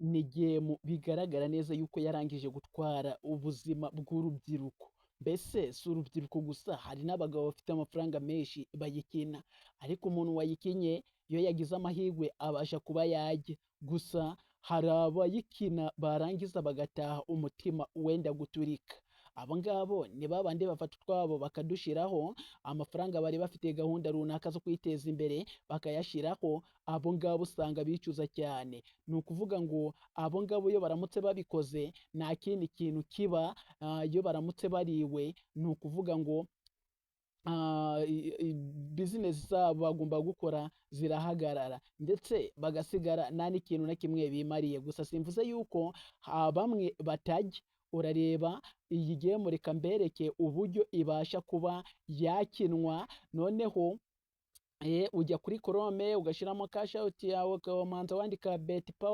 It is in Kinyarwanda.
ni game bigaragara neza yuko yarangije gutwara ubuzima bw'urubyiruko. Mbese si urubyiruko gusa, hari n'abagabo bafite amafaranga menshi bayikina, ariko umuntu wayikinye iyo yagize amahirwe abasha kuba yajya. Gusa hari abayikina barangiza bagataha umutima wenda guturika. Abo ngabo ni babandi bafata utwabo bakadushiraho, amafaranga bari bafite gahunda runaka zo kwiteza imbere bakayashiraho, abo ngabo usanga bicuza cyane. Ni ukuvuga ngo abo ngabo iyo baramutse babikoze nta kindi kintu kiba, iyo baramutse bariwe ni ukuvuga ngo bizinesi zabo bagomba gukora zirahagarara, ndetse bagasigara nta n'ikintu na kimwe bimariye. Gusa simvuze yuko bamwe batajya. Urareba iyi game, reka mbereke uburyo ibasha kuba yakinwa. Noneho ujya kuri Chrome ugashyiramo cash out yawe ukamanza wandika bet power